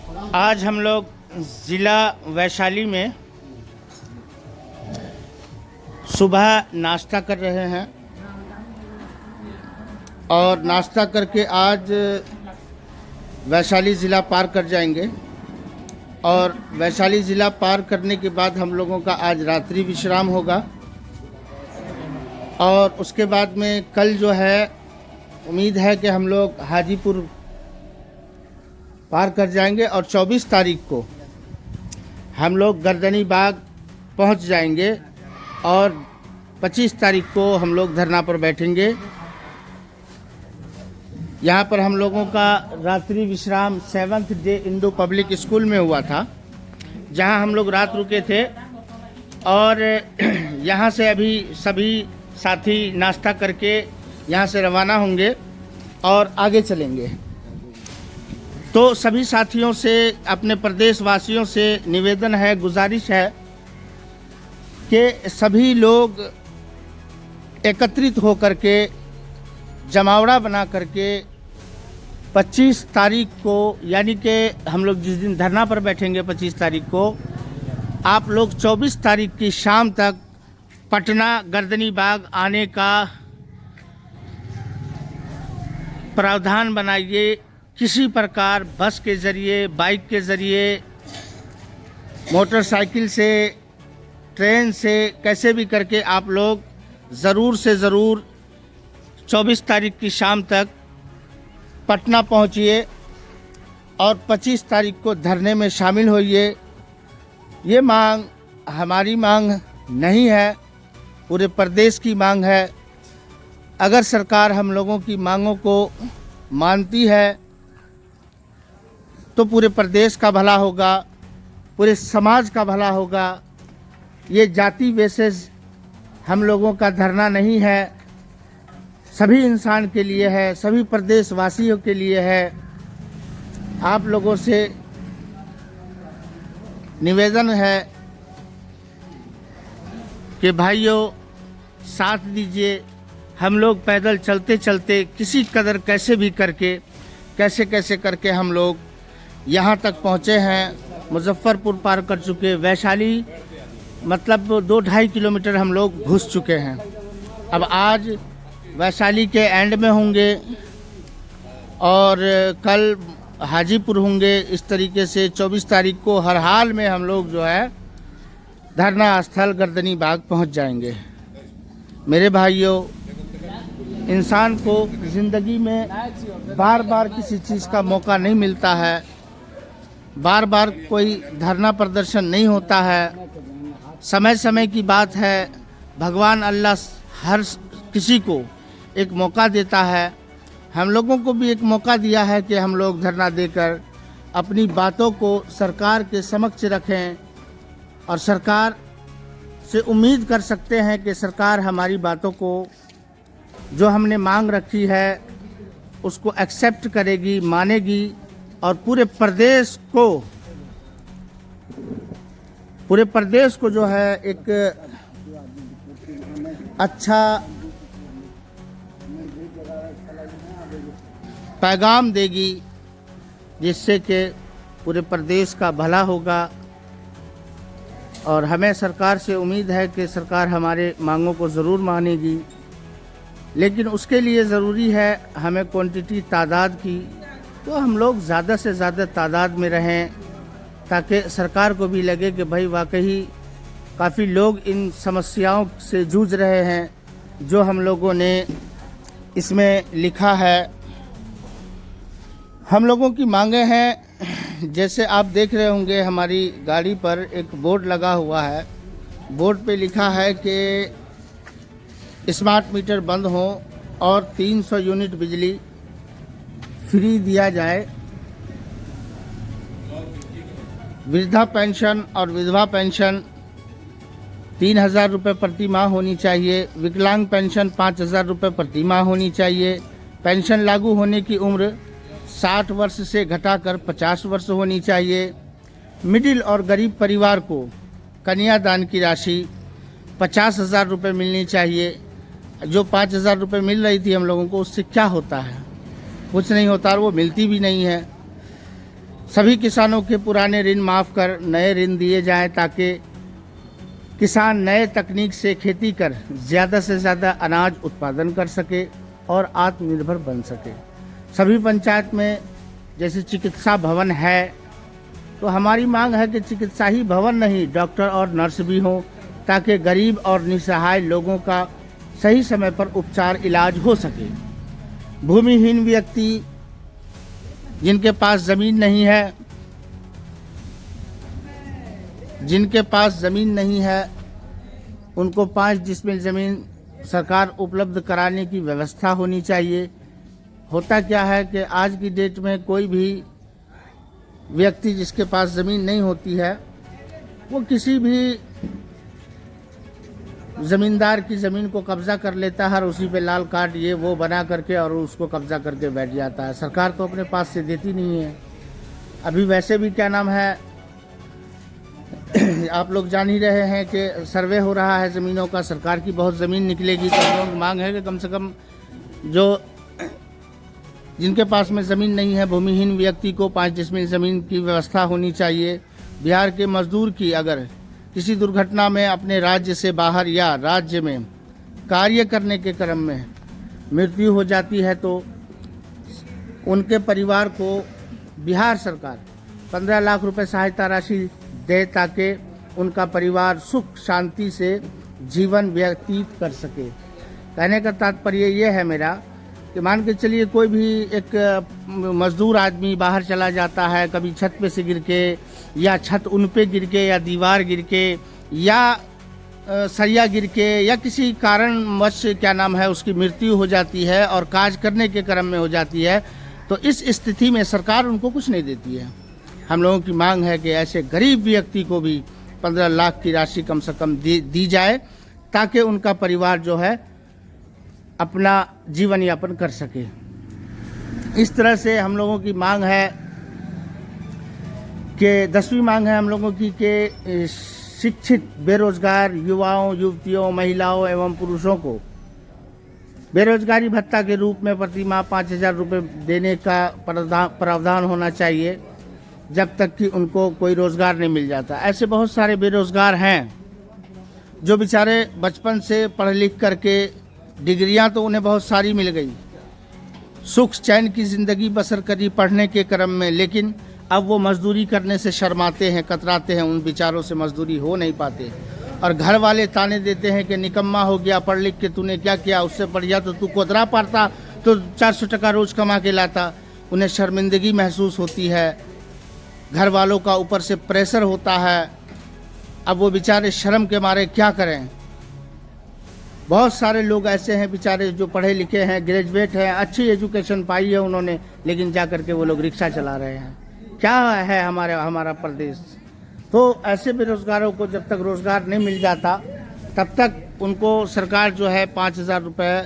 आज हम लोग ज़िला वैशाली में सुबह नाश्ता कर रहे हैं और नाश्ता करके आज वैशाली ज़िला पार कर जाएंगे और वैशाली ज़िला पार करने के बाद हम लोगों का आज रात्रि विश्राम होगा और उसके बाद में कल जो है उम्मीद है कि हम लोग हाजीपुर पार कर जाएंगे और 24 तारीख को हम लोग गर्दनी बाग पहुंच जाएंगे और 25 तारीख को हम लोग धरना पर बैठेंगे। यहाँ पर हम लोगों का रात्रि विश्राम 7th day Indo public school में हुआ था, जहाँ हम लोग रात रुके थे और यहाँ से अभी सभी साथी नाश्ता करके यहाँ से रवाना होंगे और आगे चलेंगे। तो सभी साथियों से, अपने प्रदेशवासियों से निवेदन है, गुजारिश है कि सभी लोग एकत्रित होकर के जमावड़ा बना करके 25 तारीख को, यानी कि हम लोग जिस दिन धरना पर बैठेंगे 25 तारीख को, आप लोग 24 तारीख की शाम तक पटना गर्दनी बाग आने का प्रावधान बनाइए। किसी प्रकार बस के ज़रिए, बाइक के ज़रिए, मोटरसाइकिल से, ट्रेन से, कैसे भी करके आप लोग ज़रूर से ज़रूर 24 तारीख की शाम तक पटना पहुंचिए और 25 तारीख को धरने में शामिल होइए। ये मांग हमारी मांग नहीं है, पूरे प्रदेश की मांग है। अगर सरकार हम लोगों की मांगों को मानती है तो पूरे प्रदेश का भला होगा, पूरे समाज का भला होगा। ये जाति बेसिस हम लोगों का धरना नहीं है, सभी इंसान के लिए है, सभी प्रदेशवासियों के लिए है। आप लोगों से निवेदन है कि भाइयों साथ दीजिए। हम लोग पैदल चलते चलते किसी कदर कैसे भी करके, कैसे करके हम लोग यहाँ तक पहुँचे हैं। मुजफ्फरपुर पार कर चुके, वैशाली मतलब 2-2.5 किलोमीटर हम लोग घुस चुके हैं। अब आज वैशाली के एंड में होंगे और कल हाजीपुर होंगे। इस तरीके से 24 तारीख को हर हाल में हम लोग जो है धरना स्थल गर्दनी बाग पहुंच जाएंगे। मेरे भाइयों, इंसान को ज़िंदगी में बार बार किसी चीज़ का मौका नहीं मिलता है, बार बार कोई धरना प्रदर्शन नहीं होता है। समय समय की बात है, भगवान अल्लाह हर किसी को एक मौका देता है। हम लोगों को भी एक मौका दिया है कि हम लोग धरना देकर अपनी बातों को सरकार के समक्ष रखें और सरकार से उम्मीद कर सकते हैं कि सरकार हमारी बातों को, जो हमने मांग रखी है, उसको एक्सेप्ट करेगी, मानेगी और पूरे प्रदेश को जो है एक अच्छा पैगाम देगी, जिससे कि पूरे प्रदेश का भला होगा। और हमें सरकार से उम्मीद है कि सरकार हमारे मांगों को ज़रूर मानेगी, लेकिन उसके लिए ज़रूरी है हमें क्वांटिटी, तादाद की। तो हम लोग ज़्यादा से ज़्यादा तादाद में रहें ताकि सरकार को भी लगे कि भाई वाकई काफ़ी लोग इन समस्याओं से जूझ रहे हैं जो हम लोगों ने इसमें लिखा है। हम लोगों की मांगे हैं, जैसे आप देख रहे होंगे हमारी गाड़ी पर एक बोर्ड लगा हुआ है। बोर्ड पे लिखा है कि स्मार्ट मीटर बंद हो और 300 यूनिट बिजली फ्री दिया जाए। वृद्धा पेंशन और विधवा पेंशन 3,000 रुपये प्रति माह होनी चाहिए। विकलांग पेंशन 5,000 रुपये प्रति माह होनी चाहिए। पेंशन लागू होने की उम्र 60 वर्ष से घटाकर 50 वर्ष होनी चाहिए। मिडिल और गरीब परिवार को कन्यादान की राशि 50,000 रुपये मिलनी चाहिए। जो 5,000 रुपये मिल रही थी हम लोगों को, उससे क्या होता है? कुछ नहीं होता और वो मिलती भी नहीं है। सभी किसानों के पुराने ऋण माफ़ कर नए ऋण दिए जाएं ताकि किसान नए तकनीक से खेती कर ज़्यादा से ज़्यादा अनाज उत्पादन कर सके और आत्मनिर्भर बन सके। सभी पंचायत में जैसे चिकित्सा भवन है तो हमारी मांग है कि चिकित्सा ही भवन नहीं, डॉक्टर और नर्स भी हों ताकि गरीब और निसहाय लोगों का सही समय पर उपचार इलाज हो सके। भूमिहीन व्यक्ति जिनके पास ज़मीन नहीं है उनको 5 डिसमिल ज़मीन सरकार उपलब्ध कराने की व्यवस्था होनी चाहिए। होता क्या है कि आज की डेट में कोई भी व्यक्ति जिसके पास ज़मीन नहीं होती है वो किसी भी ज़मींदार की ज़मीन को कब्ज़ा कर लेता है और उसी पे लाल कार्ड ये वो बना करके और उसको कब्ज़ा करके बैठ जाता है। सरकार तो अपने पास से देती नहीं है। अभी वैसे भी क्या नाम है आप लोग जान ही रहे हैं कि सर्वे हो रहा है ज़मीनों का, सरकार की बहुत ज़मीन निकलेगी। तो हम लोगों की मांग है कि कम से कम जो जिनके पास में ज़मीन नहीं है भूमिहीन व्यक्ति को 5 डिसमिल ज़मीन की व्यवस्था होनी चाहिए। बिहार के मजदूर की अगर किसी दुर्घटना में अपने राज्य से बाहर या राज्य में कार्य करने के क्रम में मृत्यु हो जाती है तो उनके परिवार को बिहार सरकार 15 लाख रुपए सहायता राशि दे ताकि उनका परिवार सुख शांति से जीवन व्यतीत कर सके। कहने का तात्पर्य ये है मेरा कि मान के चलिए कोई भी एक मजदूर आदमी बाहर चला जाता है, कभी छत पे से गिर के या छत उन पे गिर के या दीवार गिर के या सरिया गिर के या किसी कारणवश क्या नाम है उसकी मृत्यु हो जाती है और कार्य करने के क्रम में हो जाती है तो इस स्थिति में सरकार उनको कुछ नहीं देती है। हम लोगों की मांग है कि ऐसे गरीब व्यक्ति को भी 15 लाख की राशि कम से कम दी जाए ताकि उनका परिवार जो है अपना जीवन यापन कर सके। इस तरह से हम लोगों की मांग है कि 10वीं मांग है हम लोगों की कि शिक्षित बेरोजगार युवाओं, युवतियों, महिलाओं एवं पुरुषों को बेरोजगारी भत्ता के रूप में प्रति माह 5,000 रुपये देने का प्रावधान होना चाहिए जब तक कि उनको कोई रोजगार नहीं मिल जाता। ऐसे बहुत सारे बेरोजगार हैं जो बेचारे बचपन से पढ़ लिख करके डिग्रियां तो उन्हें बहुत सारी मिल गई, सुख चैन की ज़िंदगी बसर करी पढ़ने के क्रम में, लेकिन अब वो मजदूरी करने से शर्माते हैं, कतराते हैं, उन बेचारों से मजदूरी हो नहीं पाते और घर वाले ताने देते हैं कि निकम्मा हो गया, पढ़ लिख के तूने क्या किया, उससे बढ़िया तो तू कोतरा पारता तो 400 टका रोज़ कमा के लाता। उन्हें शर्मिंदगी महसूस होती है, घर वालों का ऊपर से प्रेशर होता है। अब वो बेचारे शर्म के मारे क्या करें। बहुत सारे लोग ऐसे हैं बेचारे जो पढ़े लिखे हैं, ग्रेजुएट हैं, अच्छी एजुकेशन पाई है उन्होंने, लेकिन जा करके वो लोग रिक्शा चला रहे हैं। क्या है हमारा प्रदेश। तो ऐसे बेरोजगारों को जब तक रोजगार नहीं मिल जाता तब तक उनको सरकार जो है 5,000 रुपये